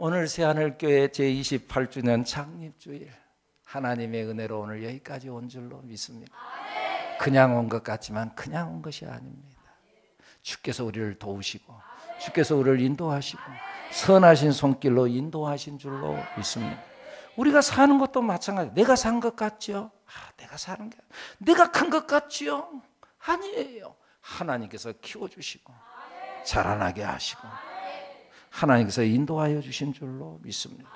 오늘 새하늘교회 제28주년 창립주일, 하나님의 은혜로 오늘 여기까지 온 줄로 믿습니다. 그냥 온 것 같지만 그냥 온 것이 아닙니다. 주께서 우리를 도우시고 주께서 우리를 인도하시고 선하신 손길로 인도하신 줄로 믿습니다. 우리가 사는 것도 마찬가지. 내가 산 것 같죠? 내가 사는 게 내가 큰 것 같죠? 아니에요. 하나님께서 키워주시고 자라나게 하시고 하나님께서 인도하여 주신 줄로 믿습니다.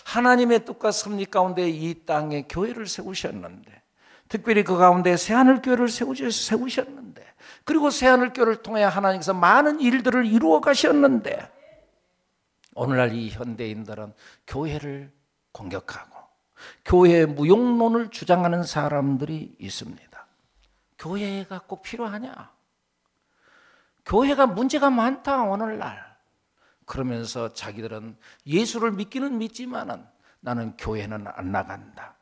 하나님의 뜻과 섭리 가운데 이 땅에 교회를 세우셨는데, 특별히 그 가운데 새하늘교회를 세우셨는데, 그리고 새하늘교회를 통해 하나님께서 많은 일들을 이루어 가셨는데, 오늘날 이 현대인들은 교회를 공격하고 교회의 무용론을 주장하는 사람들이 있습니다. 교회가 꼭 필요하냐? 교회가 문제가 많다 오늘날. 그러면서 자기들은 예수를 믿기는 믿지만은 나는 교회는 안 나간다.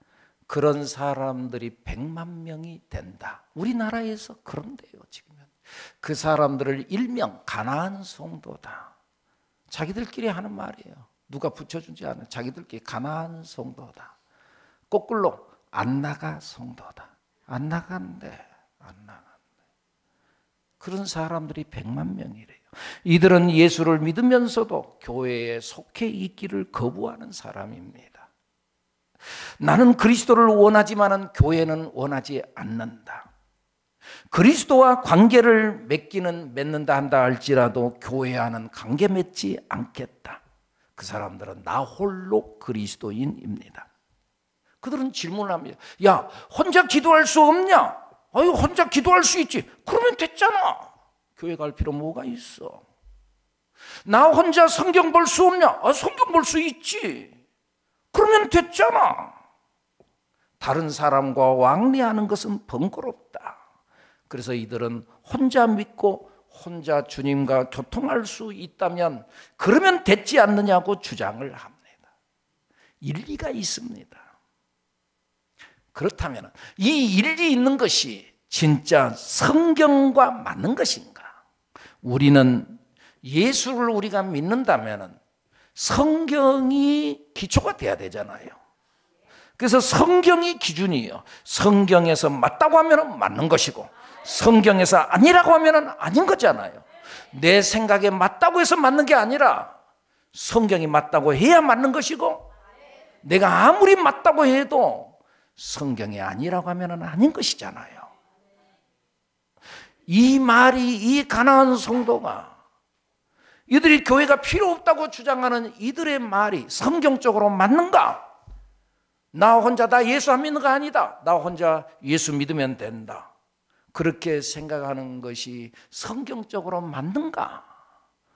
그런 사람들이 100만 명이 된다. 우리나라에서 그런데요 지금은. 그 사람들을 일명 가나안 성도다. 자기들끼리 하는 말이에요. 누가 붙여주지 않아요. 자기들끼리 가나안 성도다. 거꾸로 안 나가 성도다. 안 나간대. 안 나간대. 그런 사람들이 100만 명이래요. 이들은 예수를 믿으면서도 교회에 속해 있기를 거부하는 사람입니다. 나는 그리스도를 원하지만은 교회는 원하지 않는다. 그리스도와 관계를 맺는다 한다 할지라도 교회와는 관계 맺지 않겠다. 그 사람들은 나 홀로 그리스도인입니다. 그들은 질문을 합니다. 야, 혼자 기도할 수 없냐? 아유, 혼자 기도할 수 있지. 그러면 됐잖아. 교회 갈 필요 뭐가 있어? 나 혼자 성경 볼 수 없냐? 성경 볼 수 있지. 그러면 됐잖아. 다른 사람과 왕래하는 것은 번거롭다. 그래서 이들은 혼자 믿고 혼자 주님과 교통할 수 있다면 그러면 됐지 않느냐고 주장을 합니다. 일리가 있습니다. 그렇다면 이 일리 있는 것이 진짜 성경과 맞는 것인가? 우리는 예수를 우리가 믿는다면 성경이 기초가 돼야 되잖아요. 그래서 성경이 기준이에요. 성경에서 맞다고 하면 맞는 것이고 성경에서 아니라고 하면 아닌 거잖아요. 내 생각에 맞다고 해서 맞는 게 아니라 성경이 맞다고 해야 맞는 것이고 내가 아무리 맞다고 해도 성경이 아니라고 하면 아닌 것이잖아요. 이 말이 이 가나안 성도가 이들이 교회가 필요 없다고 주장하는 이들의 말이 성경적으로 맞는가? 나 혼자 다 예수 안 믿는 거 아니다. 나 혼자 예수 믿으면 된다. 그렇게 생각하는 것이 성경적으로 맞는가?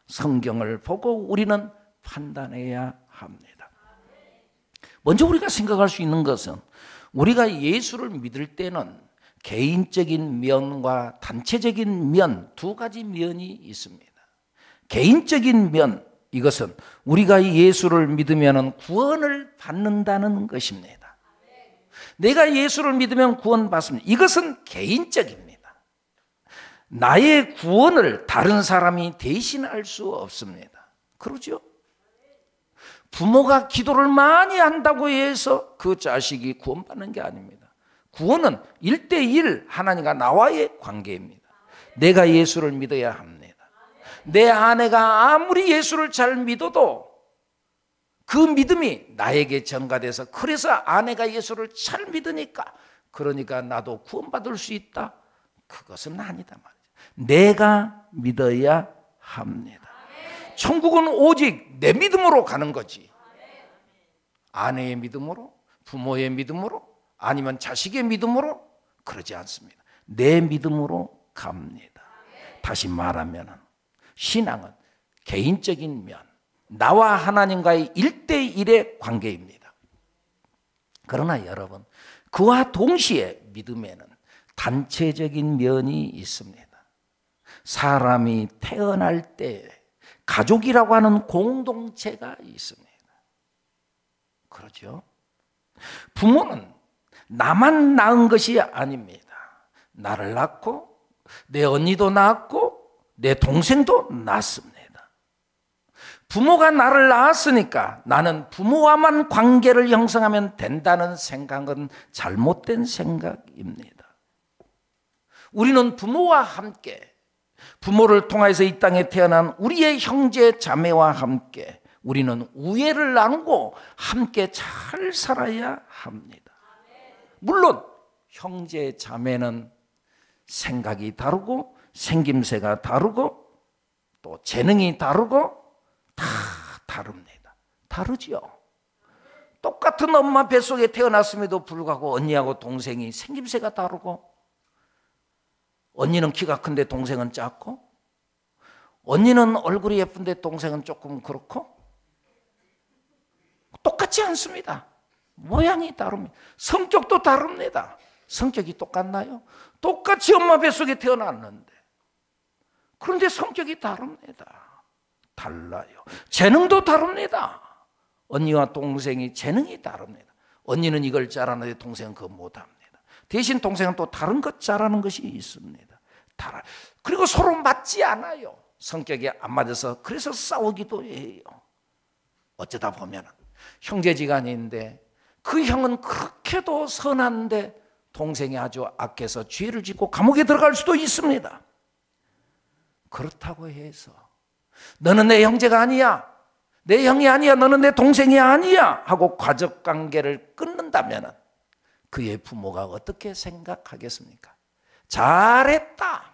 성경을 보고 우리는 판단해야 합니다. 먼저 우리가 생각할 수 있는 것은 우리가 예수를 믿을 때는 개인적인 면과 단체적인 면, 두 가지 면이 있습니다. 개인적인 면, 이것은 우리가 예수를 믿으면 구원을 받는다는 것입니다. 내가 예수를 믿으면 구원받습니다. 이것은 개인적입니다. 나의 구원을 다른 사람이 대신할 수 없습니다. 그러죠? 부모가 기도를 많이 한다고 해서 그 자식이 구원받는 게 아닙니다. 구원은 1대1 하나님과 나와의 관계입니다. 내가 예수를 믿어야 합니다. 내 아내가 아무리 예수를 잘 믿어도 그 믿음이 나에게 전가돼서 그래서 아내가 예수를 잘 믿으니까 그러니까 나도 구원받을 수 있다. 그것은 아니다 말이죠. 내가 믿어야 합니다. 천국은 오직 내 믿음으로 가는 거지. 아내의 믿음으로, 부모의 믿음으로, 아니면 자식의 믿음으로 그러지 않습니다. 내 믿음으로 갑니다. 다시 말하면 신앙은 개인적인 면, 나와 하나님과의 1대1의 관계입니다. 그러나 여러분, 그와 동시에 믿음에는 단체적인 면이 있습니다. 사람이 태어날 때 가족이라고 하는 공동체가 있습니다. 그렇죠? 부모는 나만 낳은 것이 아닙니다. 나를 낳고 내 언니도 낳았고 내 동생도 낳습니다. 부모가 나를 낳았으니까 나는 부모와만 관계를 형성하면 된다는 생각은 잘못된 생각입니다. 우리는 부모와 함께, 부모를 통해서 이 땅에 태어난 우리의 형제 자매와 함께 우리는 우애를 나누고 함께 잘 살아야 합니다. 물론 형제 자매는 생각이 다르고 생김새가 다르고 또 재능이 다르고 다 다릅니다. 다르죠. 똑같은 엄마 뱃속에 태어났음에도 불구하고 언니하고 동생이 생김새가 다르고, 언니는 키가 큰데 동생은 작고, 언니는 얼굴이 예쁜데 동생은 조금 그렇고, 똑같지 않습니다. 모양이 다릅니다. 성격도 다릅니다. 성격이 똑같나요? 똑같이 엄마 뱃속에 태어났는데, 그런데 성격이 다릅니다. 달라요. 재능도 다릅니다. 언니와 동생이 재능이 다릅니다. 언니는 이걸 잘하는데 동생은 그거 못합니다. 대신 동생은 또 다른 것 잘하는 것이 있습니다. 달라요. 그리고 서로 맞지 않아요. 성격이 안 맞아서 그래서 싸우기도 해요. 어쩌다 보면 형제지간인데 그 형은 그렇게도 선한데 동생이 아주 악해서 죄를 짓고 감옥에 들어갈 수도 있습니다. 그렇다고 해서 너는 내 형제가 아니야, 내 형이 아니야, 너는 내 동생이 아니야 하고 가족관계를 끊는다면 그의 부모가 어떻게 생각하겠습니까? 잘했다,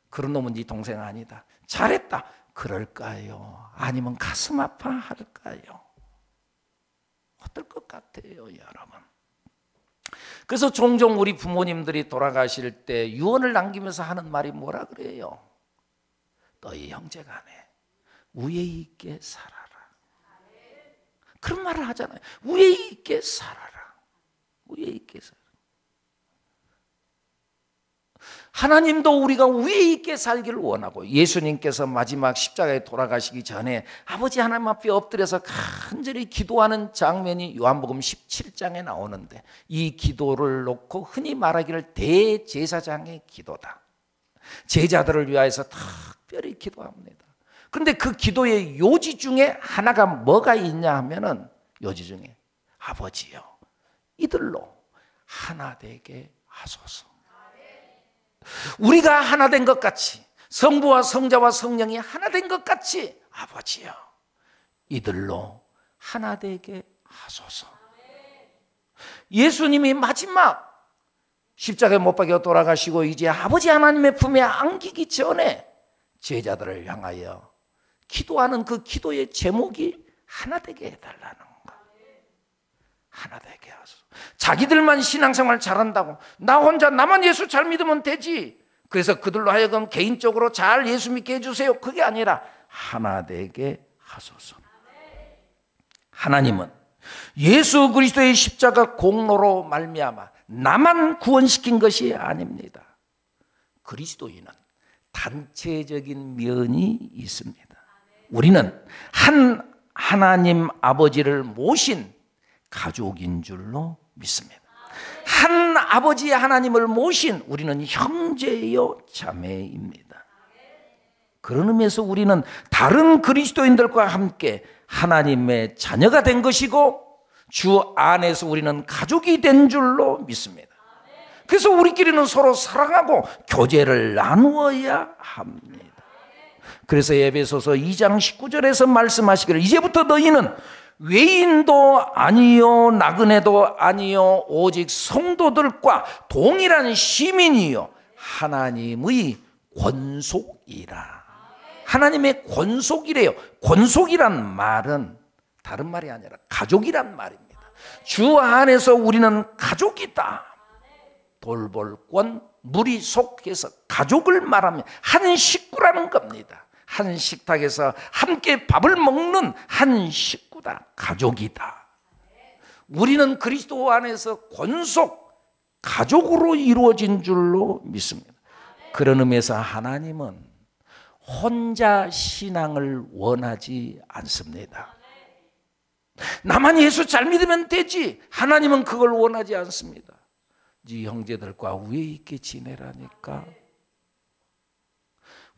그런 놈은 네 동생 아니다, 잘했다, 그럴까요? 아니면 가슴 아파할까요? 어떨 것 같아요, 여러분? 그래서 종종 우리 부모님들이 돌아가실 때 유언을 남기면서 하는 말이 뭐라 그래요? 너희 형제간에 우애 있게 살아라. 그런 말을 하잖아요. 우애 있게 살아라. 우애 있게 살아라. 하나님도 우리가 우애 있게 살기를 원하고, 예수님께서 마지막 십자가에 돌아가시기 전에 아버지 하나님 앞에 엎드려서 간절히 기도하는 장면이 요한복음 17장에 나오는데, 이 기도를 놓고 흔히 말하기를 대제사장의 기도다. 제자들을 위하여서 특별히 기도합니다. 그런데 그 기도의 요지 중에 하나가 뭐가 있냐 하면은, 요지 중에 아버지여 이들로 하나 되게 하소서. 우리가 하나 된 것 같이, 성부와 성자와 성령이 하나 된 것 같이 아버지여 이들로 하나 되게 하소서. 예수님이 마지막 십자가에 못 박혀 돌아가시고 이제 아버지 하나님의 품에 안기기 전에 제자들을 향하여 기도하는 그 기도의 제목이 하나 되게 해달라는 거. 하나 되게 하소서. 자기들만 신앙생활 잘한다고, 나 혼자 나만 예수 잘 믿으면 되지, 그래서 그들로 하여금 개인적으로 잘 예수 믿게 해주세요, 그게 아니라 하나 되게 하소서. 하나님은 예수 그리스도의 십자가 공로로 말미암아 나만 구원시킨 것이 아닙니다. 그리스도인은 단체적인 면이 있습니다. 우리는 한 하나님 아버지를 모신 가족인 줄로 믿습니다. 한 아버지 하나님을 모신 우리는 형제요 자매입니다. 그런 의미에서 우리는 다른 그리스도인들과 함께 하나님의 자녀가 된 것이고 주 안에서 우리는 가족이 된 줄로 믿습니다. 그래서 우리끼리는 서로 사랑하고 교제를 나누어야 합니다. 그래서 에베소서 2장 19절에서 말씀하시기를 이제부터 너희는 외인도 아니요 나그네도 아니요 오직 성도들과 동일한 시민이요 하나님의 권속이라. 하나님의 권속이래요. 권속이란 말은 다른 말이 아니라 가족이란 말입니다. 주 안에서 우리는 가족이다. 돌볼권 무리속해서 가족을 말하면 한 식구라는 겁니다. 한 식탁에서 함께 밥을 먹는 한 식구다. 가족이다. 우리는 그리스도 안에서 권속 가족으로 이루어진 줄로 믿습니다. 그런 의미에서 하나님은 혼자 신앙을 원하지 않습니다. 나만 예수 잘 믿으면 되지, 하나님은 그걸 원하지 않습니다. 네 형제들과 우애 있게 지내라니까.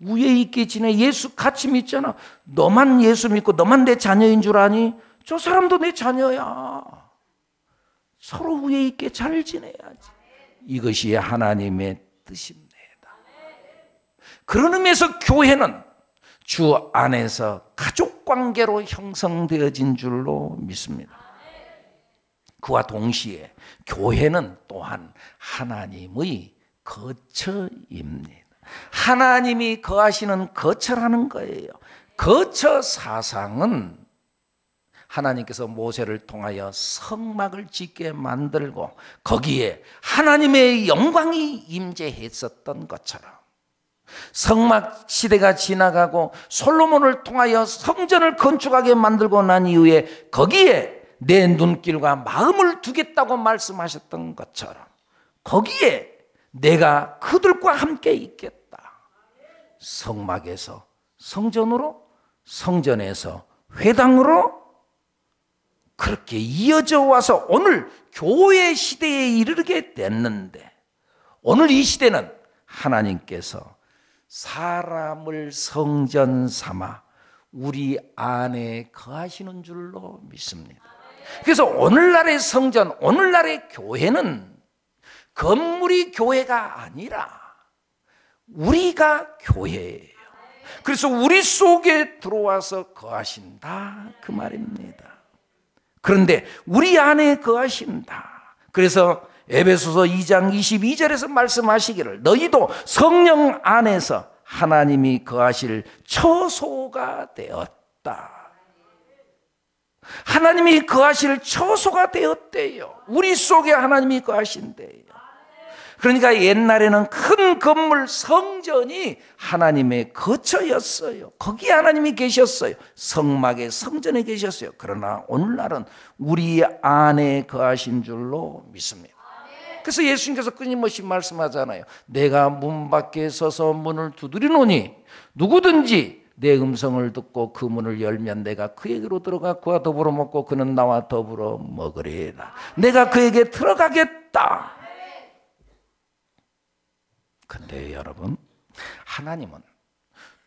우애 있게 지내. 예수 같이 믿잖아. 너만 예수 믿고 너만 내 자녀인 줄 아니? 저 사람도 내 자녀야. 서로 우애 있게 잘 지내야지. 이것이 하나님의 뜻입니다. 그런 의미에서 교회는 주 안에서 가족관계로 형성되어진 줄로 믿습니다. 그와 동시에 교회는 또한 하나님의 거처입니다. 하나님이 거하시는 거처라는 거예요. 거처 사상은 하나님께서 모세를 통하여 성막을 짓게 만들고 거기에 하나님의 영광이 임재했었던 것처럼 성막 시대가 지나가고 솔로몬을 통하여 성전을 건축하게 만들고 난 이후에 거기에 내 눈길과 마음을 두겠다고 말씀하셨던 것처럼 거기에 내가 그들과 함께 있겠다. 성막에서 성전으로, 성전에서 회당으로 그렇게 이어져 와서 오늘 교회 시대에 이르게 됐는데, 오늘 이 시대는 하나님께서 사람을 성전 삼아 우리 안에 거하시는 줄로 믿습니다. 그래서 오늘날의 성전, 오늘날의 교회는 건물이 교회가 아니라 우리가 교회예요. 그래서 우리 속에 들어와서 거하신다 그 말입니다. 그런데 우리 안에 거하신다. 그래서 에베소서 2장 22절에서 말씀하시기를 너희도 성령 안에서 하나님이 거하실 처소가 되었다. 하나님이 거하실 처소가 되었대요. 우리 속에 하나님이 거하신대요. 그러니까 옛날에는 큰 건물 성전이 하나님의 거처였어요. 거기에 하나님이 계셨어요. 성막에 성전에 계셨어요. 그러나 오늘날은 우리 안에 거하신 줄로 믿습니다. 그래서 예수님께서 끊임없이 말씀하잖아요. 내가 문 밖에 서서 문을 두드리노니 누구든지 내 음성을 듣고 그 문을 열면 내가 그에게로 들어가 그와 더불어 먹고 그는 나와 더불어 먹으리라. 내가 그에게 들어가겠다. 근데 여러분, 하나님은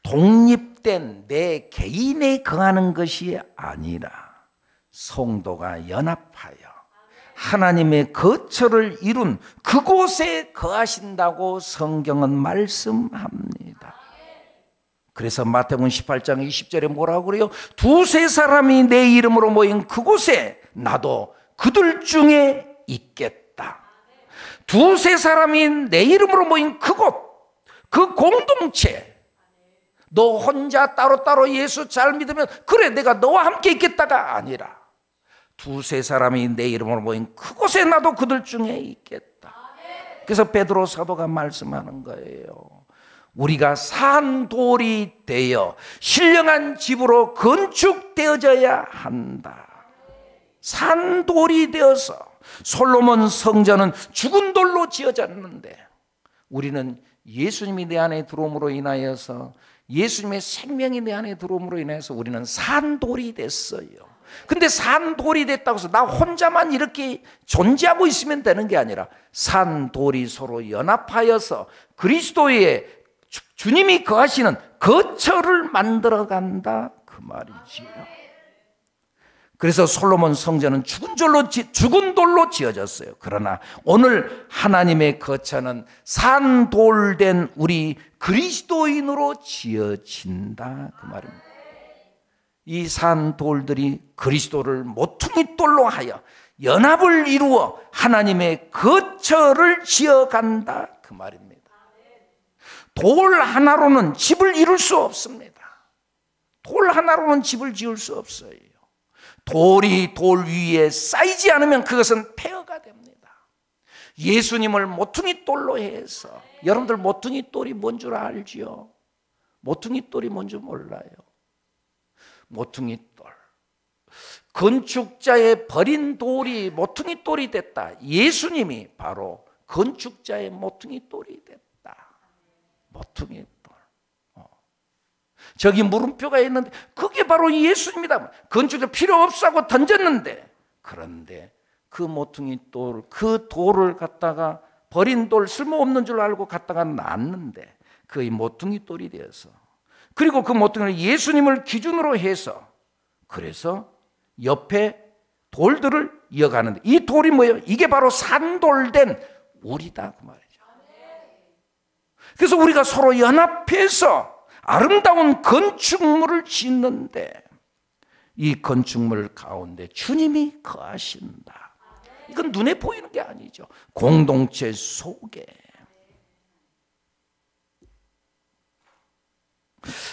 독립된 내 개인에 거하는 것이 아니라 성도가 연합하여 하나님의 거처를 이룬 그곳에 거하신다고 성경은 말씀합니다. 그래서 마태복음 18장 20절에 뭐라고 그래요? 두세 사람이 내 이름으로 모인 그곳에 나도 그들 중에 있겠다. 두세 사람이 내 이름으로 모인 그곳, 그 공동체, 너 혼자 따로따로 예수 잘 믿으면 그래 내가 너와 함께 있겠다가 아니라 두세 사람이 내 이름으로 모인 그곳에 나도 그들 중에 있겠다. 그래서 베드로 사도가 말씀하는 거예요. 우리가 산돌이 되어 신령한 집으로 건축되어져야 한다. 산돌이 되어서 솔로몬 성전은 죽은 돌로 지어졌는데 우리는 예수님이 내 안에 들어옴으로 인하여서 예수님의 생명이 내 안에 들어옴으로 인해서 우리는 산돌이 됐어요. 근데 산돌이 됐다고 해서 나 혼자만 이렇게 존재하고 있으면 되는 게 아니라 산돌이 서로 연합하여서 그리스도의 주님이 거하시는 거처를 만들어간다 그 말이지요. 그래서 솔로몬 성전은 죽은 돌로 지어졌어요. 그러나 오늘 하나님의 거처는 산돌된 우리 그리스도인으로 지어진다 그 말입니다. 이 산돌들이 그리스도를 모퉁이 돌로 하여 연합을 이루어 하나님의 거처를 지어간다 그 말입니다. 돌 하나로는 집을 이룰 수 없습니다. 돌 하나로는 집을 지을 수 없어요. 돌이 돌 위에 쌓이지 않으면 그것은 폐허가 됩니다. 예수님을 모퉁이 돌로 해서, 여러분들 모퉁이 돌이 뭔 줄 알지요? 모퉁이 돌이 뭔지 몰라요. 모퉁이 돌, 건축자의 버린 돌이 모퉁이 돌이 됐다. 예수님이 바로 건축자의 모퉁이 돌이 됐다. 모퉁이 돌. 저기 물음표가 있는데 그게 바로 예수님이다. 건축자 필요 없어 하고 던졌는데, 그런데 그 모퉁이 돌, 그 돌을 갖다가 버린 돌 쓸모없는 줄 알고 갖다가 놨는데 그의 모퉁이 돌이 되어서, 그리고 그 모퉁이를 예수님을 기준으로 해서, 그래서 옆에 돌들을 이어가는데, 이 돌이 뭐예요? 이게 바로 산돌된 우리다 그 말이죠. 그래서 우리가 서로 연합해서 아름다운 건축물을 짓는데, 이 건축물 가운데 주님이 거하신다. 이건 눈에 보이는 게 아니죠. 공동체 속에.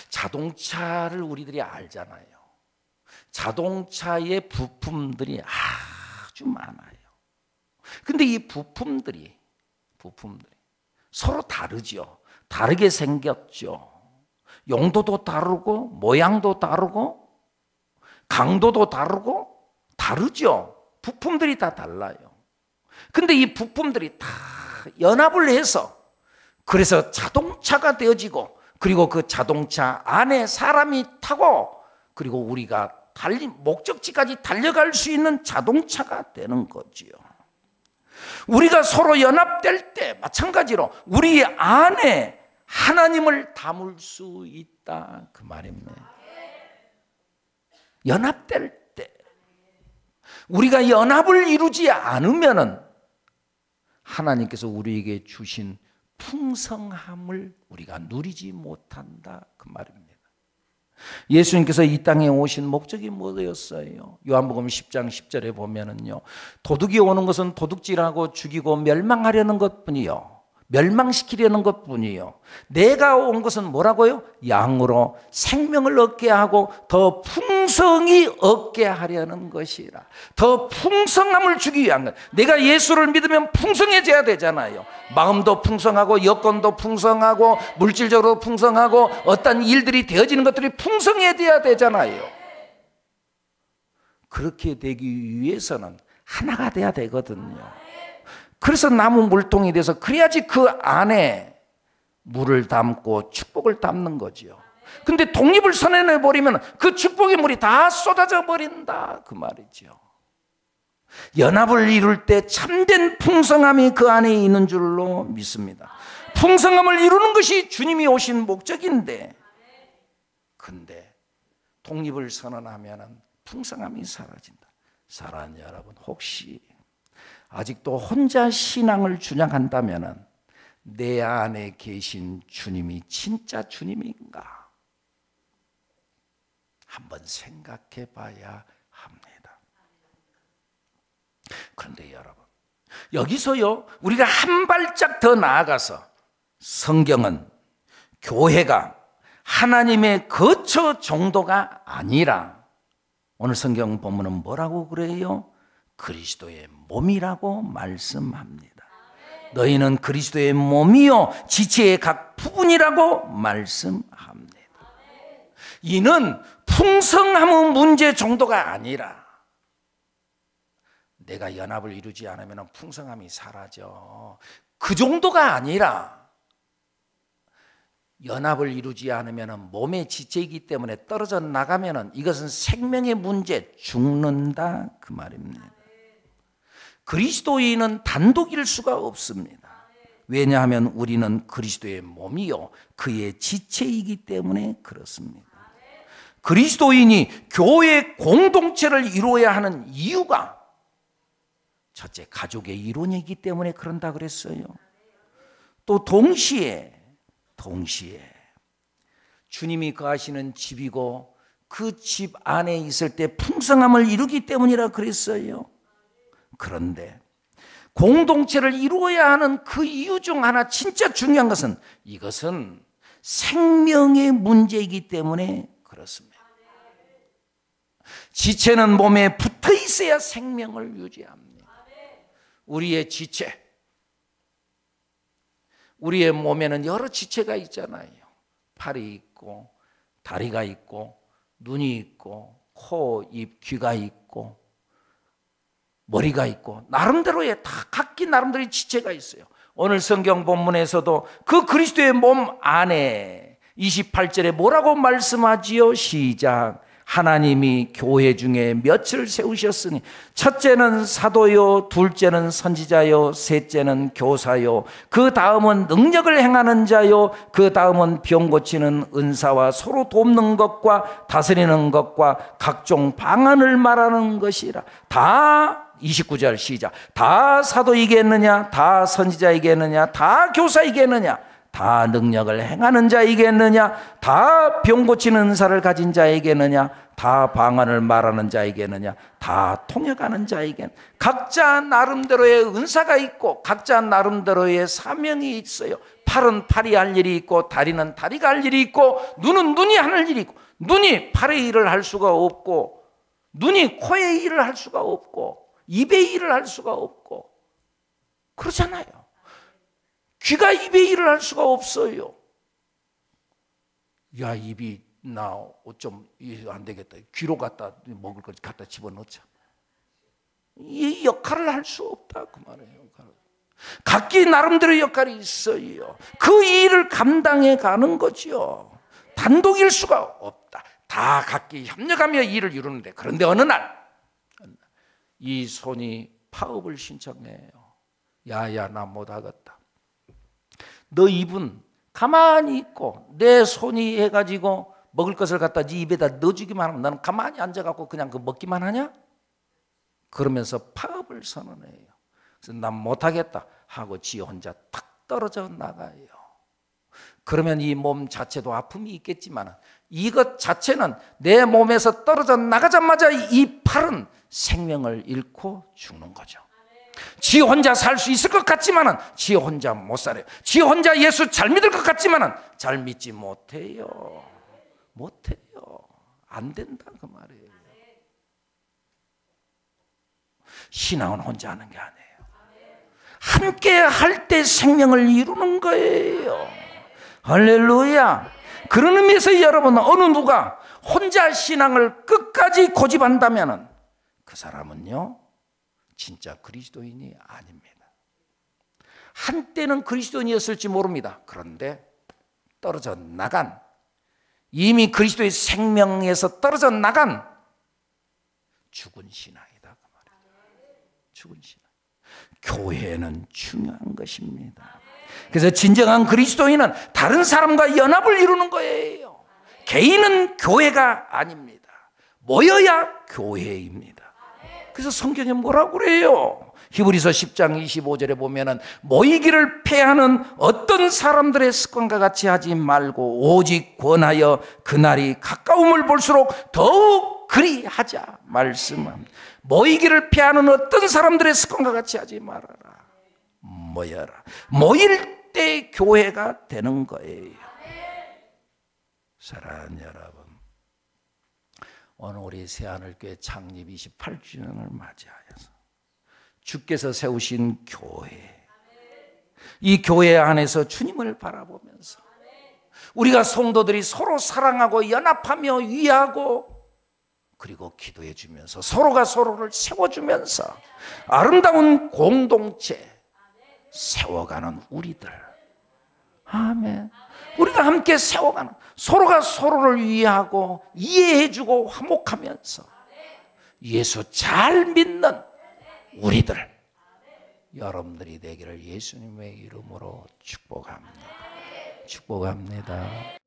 자동차를 우리들이 알잖아요. 자동차의 부품들이 아주 많아요. 근데 이 부품들이 서로 다르죠. 다르게 생겼죠. 용도도 다르고 모양도 다르고 강도도 다르고 다르죠. 부품들이 다 달라요. 근데 이 부품들이 다 연합을 해서, 그래서 자동차가 되어지고, 그리고 그 자동차 안에 사람이 타고, 그리고 우리가 목적지까지 달려갈 수 있는 자동차가 되는 거지요. 우리가 서로 연합될 때 마찬가지로 우리 안에 하나님을 담을 수 있다 그 말입니다. 연합될 때, 우리가 연합을 이루지 않으면은 하나님께서 우리에게 주신 풍성함을 우리가 누리지 못한다 그 말입니다. 예수님께서 이 땅에 오신 목적이 뭐였어요? 요한복음 10장 10절에 보면은요, 도둑이 오는 것은 도둑질하고 죽이고 멸망하려는 것뿐이요, 멸망시키려는 것뿐이요, 내가 온 것은 뭐라고요? 양으로 생명을 얻게 하고 더 풍성히 얻게 하려는 것이라. 더 풍성함을 주기 위한 것. 내가 예수를 믿으면 풍성해져야 되잖아요. 마음도 풍성하고 여건도 풍성하고 물질적으로 풍성하고 어떤 일들이 되어지는 것들이 풍성해져야 되잖아요. 그렇게 되기 위해서는 하나가 돼야 되거든요. 그래서 나무 물통이 돼서, 그래야지 그 안에 물을 담고 축복을 담는 거죠. 근데 독립을 선언해 버리면 그 축복의 물이 다 쏟아져 버린다 그 말이죠. 연합을 이룰 때 참된 풍성함이 그 안에 있는 줄로 믿습니다. 풍성함을 이루는 것이 주님이 오신 목적인데, 근데 독립을 선언하면 풍성함이 사라진다. 사랑하는 여러분, 혹시 아직도 혼자 신앙을 주장한다면 내 안에 계신 주님이 진짜 주님인가? 한번 생각해 봐야 합니다. 그런데 여러분, 여기서요, 우리가 한 발짝 더 나아가서 성경은 교회가 하나님의 거처 정도가 아니라, 오늘 성경 본문은 뭐라고 그래요? 그리스도의 몸이라고 말씀합니다. 너희는 그리스도의 몸이요 지체의 각 부분이라고 말씀합니다. 이는 풍성함의 문제 정도가 아니라, 내가 연합을 이루지 않으면 풍성함이 사라져, 그 정도가 아니라, 연합을 이루지 않으면 몸의 지체이기 때문에 떨어져 나가면 이것은 생명의 문제, 죽는다 그 말입니다. 그리스도인은 단독일 수가 없습니다. 왜냐하면 우리는 그리스도의 몸이요 그의 지체이기 때문에 그렇습니다. 그리스도인이 교회 공동체를 이루어야 하는 이유가, 첫째, 가족의 일원이기 때문에 그런다 그랬어요. 또 동시에 주님이 거하시는 집이고 그 집 안에 있을 때 풍성함을 이루기 때문이라 그랬어요. 그런데 공동체를 이루어야 하는 그 이유 중 하나, 진짜 중요한 것은, 이것은 생명의 문제이기 때문에 그렇습니다. 지체는 몸에 붙어 있어야 생명을 유지합니다. 우리의 지체, 우리의 몸에는 여러 지체가 있잖아요. 팔이 있고 다리가 있고 눈이 있고 코, 입, 귀가 있고 머리가 있고, 나름대로의 다 각기 나름대로의 지체가 있어요. 오늘 성경 본문에서도 그 그리스도의 몸 안에 28절에 뭐라고 말씀하지요? 시작. 하나님이 교회 중에 몇을 세우셨으니 첫째는 사도요, 둘째는 선지자요, 셋째는 교사요, 그 다음은 능력을 행하는 자요, 그 다음은 병 고치는 은사와 서로 돕는 것과 다스리는 것과 각종 방언을 말하는 것이라. 다 29절 시작. 다 사도이겠느냐? 다 선지자이겠느냐? 다 교사이겠느냐? 다 능력을 행하는 자이겠느냐? 다 병 고치는 은사를 가진 자이겠느냐? 다 방언을 말하는 자이겠느냐? 다 통역하는 자이겠느냐? 각자 나름대로의 은사가 있고 각자 나름대로의 사명이 있어요. 팔은 팔이 할 일이 있고 다리는 다리가 할 일이 있고 눈은 눈이 하는 일이 있고, 눈이 팔의 일을 할 수가 없고 눈이 코의 일을 할 수가 없고 입의 일을 할 수가 없고 그렇잖아요. 귀가 입의 일을 할 수가 없어요. 야, 입이 나 좀 안 되겠다. 귀로 갖다 먹을 걸 갖다 집어넣자. 이 역할을 할 수 없다 그 말이에요. 각기 나름대로 역할이 있어요. 그 일을 감당해 가는 거죠. 단독일 수가 없다. 다 각기 협력하며 일을 이루는데, 그런데 어느 날 이 손이 파업을 신청해요. 야야, 나 못하겠다. 너 입은 가만히 있고 내 손이 해가지고 먹을 것을 갖다 네 입에다 넣어주기만 하면 나는 가만히 앉아갖고 그냥 그 먹기만 하냐? 그러면서 파업을 선언해요. 그래서 난 못하겠다 하고 지 혼자 탁 떨어져 나가요. 그러면 이 몸 자체도 아픔이 있겠지만 이것 자체는 내 몸에서 떨어져 나가자마자 이 팔은 생명을 잃고 죽는 거죠. 지 혼자 살 수 있을 것 같지만은 지 혼자 못 살아요. 지 혼자 예수 잘 믿을 것 같지만은 잘 믿지 못해요. 안 된다 그 말이에요. 신앙은 혼자 하는 게 아니에요. 함께 할 때 생명을 이루는 거예요. 할렐루야. 그런 의미에서 여러분, 어느 누가 혼자 신앙을 끝까지 고집한다면은 그 사람은요 진짜 그리스도인이 아닙니다. 한때는 그리스도인이었을지 모릅니다. 그런데 떨어져 나간, 이미 그리스도의 생명에서 떨어져 나간 죽은 신앙이다 그 말이에요. 죽은 신앙. 교회는 중요한 것입니다. 그래서 진정한 그리스도인은 다른 사람과 연합을 이루는 거예요. 개인은 교회가 아닙니다. 모여야 교회입니다. 그래서 성경에 뭐라고 그래요? 히브리서 10장 25절에 보면은 모이기를 패하는 어떤 사람들의 습관과 같이 하지 말고 오직 권하여 그날이 가까움을 볼수록 더욱 그리하자 말씀합니다. 모이기를 패하는 어떤 사람들의 습관과 같이 하지 말아라. 모여라. 모일 때 교회가 되는 거예요. 사랑하는 여러분, 오늘 우리 새하늘교회 창립 28주년을 맞이하여서 주께서 세우신 교회, 이 교회 안에서 주님을 바라보면서 우리가 성도들이 서로 사랑하고 연합하며 위하고 그리고 기도해 주면서 서로가 서로를 세워주면서 아름다운 공동체 세워가는 우리들. 아멘. 우리가 함께 세워가는, 서로가 서로를 위하고 이해해주고 화목하면서 예수 잘 믿는 우리들, 여러분들이 되기를 예수님의 이름으로 축복합니다. 축복합니다.